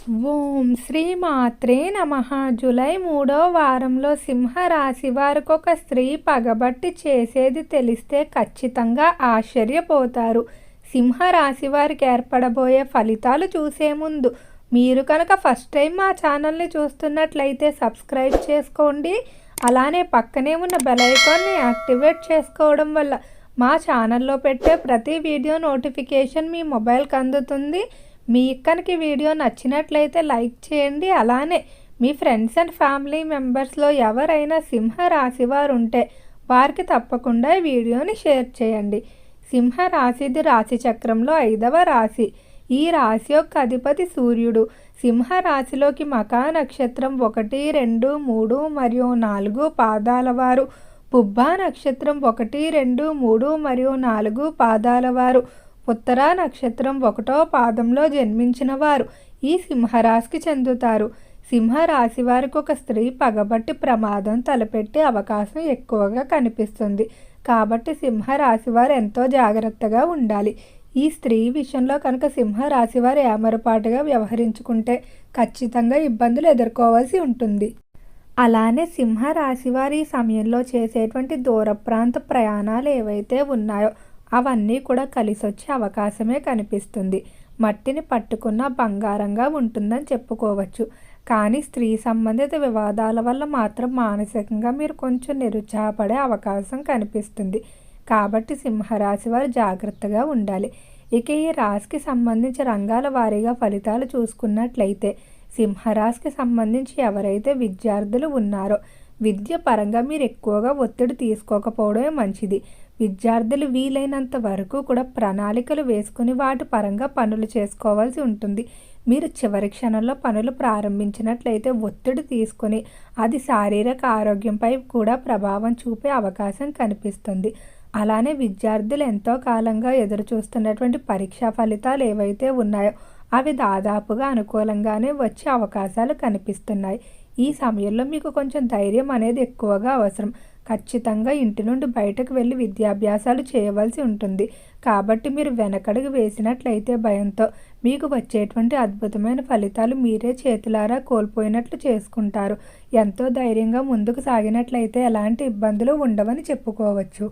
ఓం శ్రీ మాత్రే నమః. జూలై 3వ వారంలో సింహరాశి వారికి ఒక స్త్రీ పగబట్టి చేసేది తెలిస్తే ఖచ్చితంగా ఆశ్చర్యపోతారు. సింహరాశి వారికి ఏర్పడబోయే ఫలితాలు చూసే ముందు మీరు కనుక ఫస్ట్ టైం మా ఛానల్ని చూస్తున్నట్లయితే సబ్స్క్రైబ్ చేసుకోండి. అలానే పక్కనే ఉన్న బెల్ ఐకాన్ని యాక్టివేట్ చేసుకోవడం వల్ల మా ఛానల్లో పెట్టే ప్రతి వీడియో నోటిఫికేషన్ మీ మొబైల్కి అందుతుంది. మీ కనుక వీడియో నచ్చినట్లయితే లైక్ చేయండి. అలానే మీ ఫ్రెండ్స్ అండ్ ఫ్యామిలీ మెంబర్స్లో ఎవరైనా సింహరాశి వారు ఉంటే వారికి తప్పకుండా ఈ వీడియోని షేర్ చేయండి. సింహరాశిది రాశి చక్రంలో 5వ రాశి. ఈ రాశి యొక్క అధిపతి సూర్యుడు. సింహరాశిలోకి మకా నక్షత్రం 1, 2, 3 మరియు 4 పాదాల వారు, పుబ్బా నక్షత్రం 1, 2, 3 మరియు 4 పాదాల వారు, ఉత్తరా నక్షత్రం 1వ పాదంలో జన్మించిన వారు ఈ సింహరాశికి చెందుతారు. సింహరాశి వారికి ఒక స్త్రీ పగబట్టి ప్రమాదం తలపెట్టే అవకాశం ఎక్కువగా కనిపిస్తుంది. కాబట్టి సింహరాశి వారు ఎంతో జాగ్రత్తగా ఉండాలి. ఈ స్త్రీ విషయంలో కనుక సింహరాశి వారు ఏమరపాటుగా వ్యవహరించుకుంటే ఖచ్చితంగా ఇబ్బందులు ఎదుర్కోవాల్సి ఉంటుంది. అలానే సింహరాశి వారు ఈ సమయంలో చేసేటువంటి దూర ప్రాంత ప్రయాణాలు ఏవైతే ఉన్నాయో అవన్నీ కూడా కలిసి వచ్చే అవకాశమే కనిపిస్తుంది. మట్టిని పట్టుకున్న బంగారంగా ఉంటుందని చెప్పుకోవచ్చు. కానీ స్త్రీ సంబంధిత వివాదాల వల్ల మాత్రం మానసికంగా మీరు కొంచెం నిరుత్సాహపడే అవకాశం కనిపిస్తుంది. కాబట్టి సింహరాశి వారు జాగ్రత్తగా ఉండాలి. ఇక ఈ రాశికి సంబంధించి రంగాల వారీగా ఫలితాలు చూసుకున్నట్లయితే సింహరాశికి సంబంధించి ఎవరైతే విద్యార్థులు ఉన్నారో విద్య పరంగా మీరు ఎక్కువగా ఒత్తిడి తీసుకోకపోవడమే మంచిది. విద్యార్థులు వీలైనంత వరకు కూడా ప్రణాళికలు వేసుకుని వాటి పరంగా పనులు చేసుకోవాల్సి ఉంటుంది. మీరు చివరి క్షణంలో పనులు ప్రారంభించినట్లయితే ఒత్తిడి తీసుకొని అది శారీరక ఆరోగ్యంపై కూడా ప్రభావం చూపే అవకాశం కనిపిస్తుంది. అలానే విద్యార్థులు ఎంతో కాలంగా ఎదురు చూస్తున్నటువంటి పరీక్షా ఫలితాలు ఏవైతే ఉన్నాయో అవి దాదాపుగా అనుకూలంగానే వచ్చే అవకాశాలు కనిపిస్తున్నాయి. ఈ సమయంలో మీకు కొంచెం ధైర్యం అనేది ఎక్కువగా అవసరం. ఖచ్చితంగా ఇంటి నుండి బయటకు వెళ్ళి విద్యాభ్యాసాలు చేయవలసి ఉంటుంది. కాబట్టి మీరు వెనకడుగు వేసినట్లయితే భయంతో మీకు వచ్చేటువంటి అద్భుతమైన ఫలితాలు మీరే చేతులారా కోల్పోయినట్లు చేసుకుంటారు. ఎంతో ధైర్యంగా ముందుకు సాగినట్లయితే ఎలాంటి ఇబ్బందులు ఉండవని చెప్పుకోవచ్చు.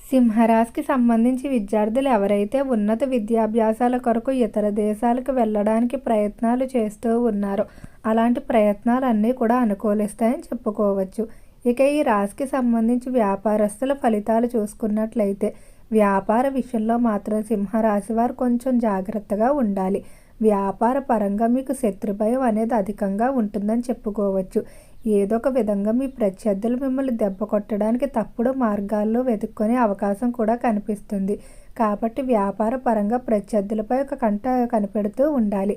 సింహరాశికి సంబంధించి విద్యార్థులు ఎవరైతే ఉన్నత విద్యాభ్యాసాల కొరకు ఇతర దేశాలకు వెళ్ళడానికి ప్రయత్నాలు చేస్తూ ఉన్నారో అలాంటి ప్రయత్నాలన్నీ కూడా అనుకూలిస్తాయని చెప్పుకోవచ్చు. ఇక ఈ రాశికి సంబంధించి వ్యాపారస్తుల ఫలితాలు చూసుకున్నట్లయితే వ్యాపార విషయంలో మాత్రం సింహరాశి వారు కొంచెం జాగ్రత్తగా ఉండాలి. వ్యాపార పరంగా మీకు శత్రుభయం అనేది అధికంగా ఉంటుందని చెప్పుకోవచ్చు. ఏదో ఒక విధంగా మీ ప్రత్యర్థులు మిమ్మల్ని దెబ్బ కొట్టడానికి తప్పుడు మార్గాల్లో వెతుక్కునే అవకాశం కూడా కనిపిస్తుంది. కాబట్టి వ్యాపార పరంగా ప్రత్యర్థులపై ఒక కంట కనిపెడుతూ ఉండాలి.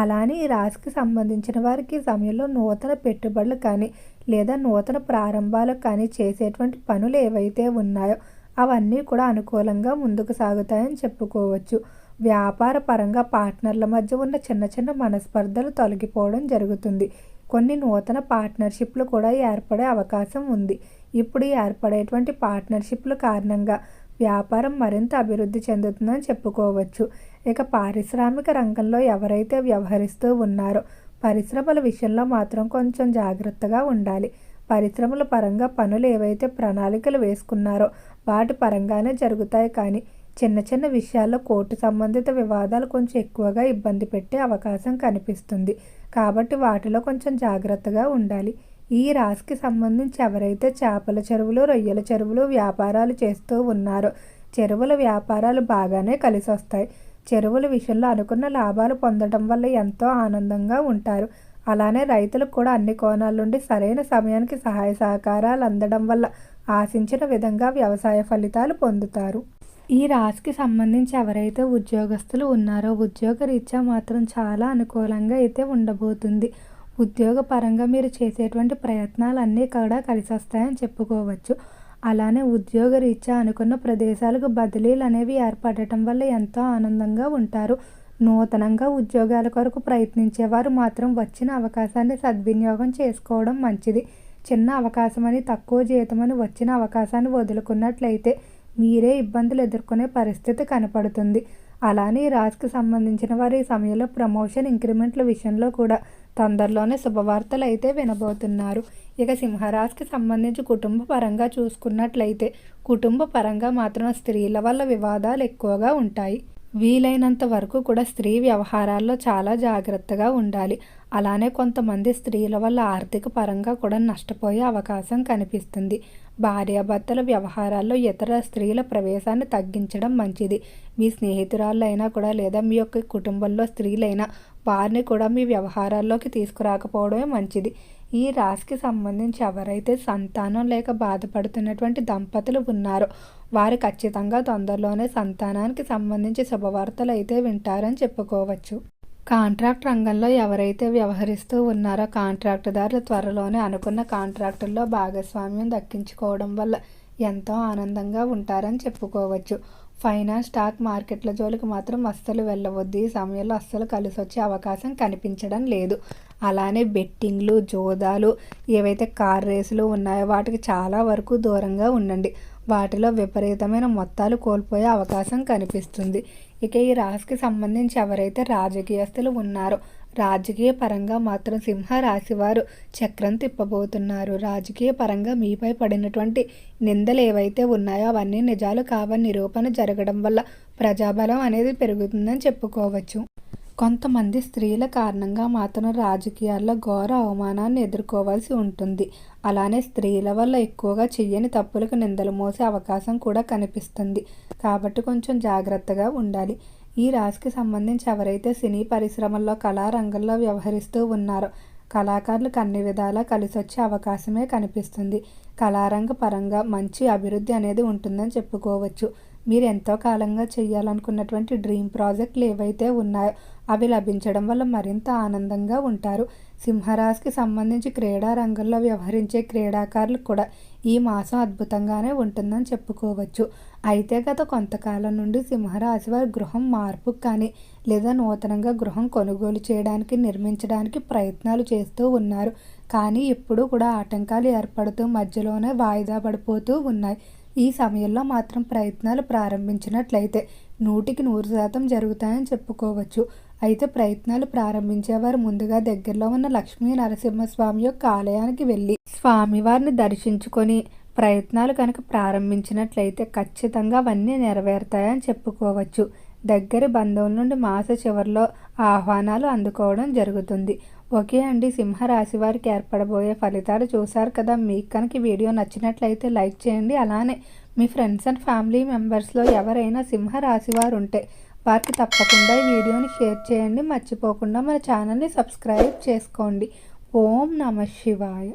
అలానే ఈ రాశికి సంబంధించిన వారికి సమయంలో నూతన పెట్టుబడులు కానీ లేదా నూతన ప్రారంభాలు కానీ చేసేటువంటి పనులు ఏవైతే ఉన్నాయో అవన్నీ కూడా అనుకూలంగా ముందుకు సాగుతాయని చెప్పుకోవచ్చు. వ్యాపార పరంగా పార్ట్నర్ల మధ్య ఉన్న చిన్న చిన్న మనస్పర్ధలు తొలగిపోవడం జరుగుతుంది. కొన్ని నూతన పార్ట్నర్షిప్లు కూడా ఏర్పడే అవకాశం ఉంది. ఇప్పుడు ఏర్పడేటువంటి పార్ట్నర్షిప్ల కారణంగా వ్యాపారం మరింత అభివృద్ధి చెందుతుందని చెప్పుకోవచ్చు. ఇక పారిశ్రామిక రంగంలో ఎవరైతే వ్యవహరిస్తూ ఉన్నారో పరిశ్రమల విషయంలో మాత్రం కొంచెం జాగ్రత్తగా ఉండాలి. పరిశ్రమల పరంగా పనులు ఏవైతే ప్రణాళికలు వేసుకున్నారో వాటి పరంగానే జరుగుతాయి. కానీ చిన్న చిన్న విషయాల్లో కోర్టు సంబంధిత వివాదాలు కొంచెం ఎక్కువగా ఇబ్బంది పెట్టే అవకాశం కనిపిస్తుంది. కాబట్టి వాటిలో కొంచెం జాగ్రత్తగా ఉండాలి. ఈ రాశికి సంబంధించి ఎవరైతే చేపల చెరువులు, రొయ్యల చెరువులు వ్యాపారాలు చేస్తూ ఉన్నారో చెరువుల వ్యాపారాలు బాగానే కలిసి వస్తాయి. చెరువుల విషయంలో అనుకున్న లాభాలు పొందడం వల్ల ఎంతో ఆనందంగా ఉంటారు. అలానే రైతులకు కూడా అన్ని కోణాల నుండి సరైన సమయానికి సహాయ సహకారాలు అందడం వల్ల ఆశించిన విధంగా వ్యవసాయ ఫలితాలు పొందుతారు. ఈ రాశికి సంబంధించి ఎవరైతే ఉద్యోగస్తులు ఉన్నారో ఉద్యోగ రీత్యా మాత్రం చాలా అనుకూలంగా అయితే ఉండబోతుంది. ఉద్యోగ పరంగా మీరు చేసేటువంటి ప్రయత్నాలన్నీ కూడా కలిసి వస్తాయని చెప్పుకోవచ్చు. అలానే ఉద్యోగ రీత్యా అనుకున్న ప్రదేశాలకు బదిలీలు అనేవి ఏర్పడటం వల్ల ఎంతో ఆనందంగా ఉంటారు. నూతనంగా ఉద్యోగాల కొరకు ప్రయత్నించేవారు మాత్రం వచ్చిన అవకాశాన్ని సద్వినియోగం చేసుకోవడం మంచిది. చిన్న అవకాశమని తక్కువ జీతమని వచ్చిన అవకాశాన్ని వదులుకున్నట్లయితే మీరే ఇబ్బందులు ఎదుర్కొనే పరిస్థితి కనపడుతుంది. అలానే ఈ రాశికి సంబంధించిన వారు ఈ సమయంలో ప్రమోషన్, ఇంక్రిమెంట్ల విషయంలో కూడా తొందరలోనే శుభవార్తలు అయితే వినబోతున్నారు. ఇక సింహరాశికి సంబంధించి కుటుంబ పరంగా చూసుకున్నట్లయితే కుటుంబ పరంగా మాత్రం స్త్రీల వల్ల వివాదాలు ఎక్కువగా ఉంటాయి. వీలైనంత వరకు కూడా స్త్రీ వ్యవహారాల్లో చాలా జాగ్రత్తగా ఉండాలి. అలానే కొంతమంది స్త్రీల వల్ల ఆర్థిక పరంగా కూడా నష్టపోయే అవకాశం కనిపిస్తుంది. భార్యాభర్తల వ్యవహారాల్లో ఇతర స్త్రీల ప్రవేశాన్ని తగ్గించడం మంచిది. మీ స్నేహితురాళ్ళైనా కూడా లేదా మీ యొక్క కుటుంబంలో స్త్రీలైనా వారిని కూడా మీ వ్యవహారాల్లోకి తీసుకురాకపోవడమే మంచిది. ఈ రాశికి సంబంధించి ఎవరైతే సంతానం లేక బాధపడుతున్నటువంటి దంపతులు ఉన్నారో వారు ఖచ్చితంగా తొందరలోనే సంతానానికి సంబంధించి శుభవార్తలు అయితే వింటారని చెప్పుకోవచ్చు. కాంట్రాక్ట్ రంగంలో ఎవరైతే వ్యవహరిస్తూ ఉన్నారో కాంట్రాక్టుదారులు త్వరలోనే అనుకున్న కాంట్రాక్టుల్లో భాగస్వామ్యం దక్కించుకోవడం వల్ల ఎంతో ఆనందంగా ఉంటారని చెప్పుకోవచ్చు. ఫైనాన్స్, స్టాక్ మార్కెట్ల జోలికి మాత్రం అస్సలు వెళ్ళవద్దు. ఈ సమయంలో అస్సలు కలిసి వచ్చే అవకాశం కనిపించడం లేదు. అలానే బెట్టింగ్లు, జోదాలు, ఏవైతే కార్ రేసులు ఉన్నాయో వాటికి చాలా వరకు దూరంగా ఉండండి. వాటిలో విపరీతమైన మొత్తాలు కోల్పోయే అవకాశం కనిపిస్తుంది. ఇక ఈ రాశికి సంబంధించి ఎవరైతే రాజకీయస్తులు ఉన్నారో రాజకీయ పరంగా మాత్రం సింహరాశి వారు చక్రం తిప్పబోతున్నారు. రాజకీయ పరంగా మీపై పడినటువంటి నిందలు ఏవైతే ఉన్నాయో అవన్నీ నిజాలు కావని నిరూపణ జరగడం వల్ల ప్రజాబలం అనేది పెరుగుతుందని చెప్పుకోవచ్చు. కొంతమంది స్త్రీల కారణంగా మాత్రం రాజకీయాల్లో ఘోర అవమానాన్ని ఎదుర్కోవాల్సి ఉంటుంది. అలానే స్త్రీల వల్ల ఎక్కువగా చెయ్యని తప్పులకు నిందలు మోసే అవకాశం కూడా కనిపిస్తుంది. కాబట్టి కొంచెం జాగ్రత్తగా ఉండాలి. ఈ రాశికి సంబంధించి ఎవరైతే సినీ పరిశ్రమల్లో కళారంగంలో వ్యవహరిస్తూ ఉన్నారో కళాకారులకు అన్ని విధాలా కలిసి వచ్చే అవకాశమే కనిపిస్తుంది. కళారంగ పరంగా మంచి అభివృద్ధి అనేది ఉంటుందని చెప్పుకోవచ్చు. మీరు ఎంతో కాలంగా చేయాలనుకున్నటువంటి డ్రీమ్ ప్రాజెక్టులు ఏవైతే ఉన్నాయో అవి లభించడం వల్ల మరింత ఆనందంగా ఉంటారు. సింహరాశికి సంబంధించి క్రీడా రంగంలో వ్యవహరించే క్రీడాకారులకు కూడా ఈ మాసం అద్భుతంగానే ఉంటుందని చెప్పుకోవచ్చు. అయితే గత కొంతకాలం నుండి సింహరాశి వారి గృహం మార్పు కానీ లేదా నూతనంగా గృహం కొనుగోలు చేయడానికి, నిర్మించడానికి ప్రయత్నాలు చేస్తూ ఉన్నారు. కానీ ఇప్పుడు కూడా ఆటంకాలు ఏర్పడుతూ మధ్యలోనే వాయిదా పడిపోతూ ఉన్నాయి. ఈ సమయంలో మాత్రం ప్రయత్నాలు ప్రారంభించినట్లయితే 100% జరుగుతాయని చెప్పుకోవచ్చు. అయితే ప్రయత్నాలు ప్రారంభించేవారు ముందుగా దగ్గరలో ఉన్న లక్ష్మీ నరసింహస్వామి యొక్క ఆలయానికి వెళ్ళి స్వామివారిని దర్శించుకొని ప్రయత్నాలు కనుక ప్రారంభించినట్లయితే ఖచ్చితంగా అవన్నీ నెరవేరుతాయని చెప్పుకోవచ్చు. దగ్గరి బంధువుల నుండి మాస చివరిలో ఆహ్వానాలు అందుకోవడం జరుగుతుంది. ఓకే అండి, సింహరాశి వారికి ఏర్పడబోయే ఫలితాలు చూశారు కదా. మీకు కనుక ఈ వీడియో నచ్చినట్లయితే లైక్ చేయండి. అలానే మీ ఫ్రెండ్స్ అండ్ ఫ్యామిలీ మెంబర్స్లో ఎవరైనా సింహరాశి వారు ఉంటే వారికి తప్పకుండా ఈ వీడియోని షేర్ చేయండి. మర్చిపోకుండా మన ఛానల్ని సబ్స్క్రైబ్ చేసుకోండి. ఓం నమః శివాయ.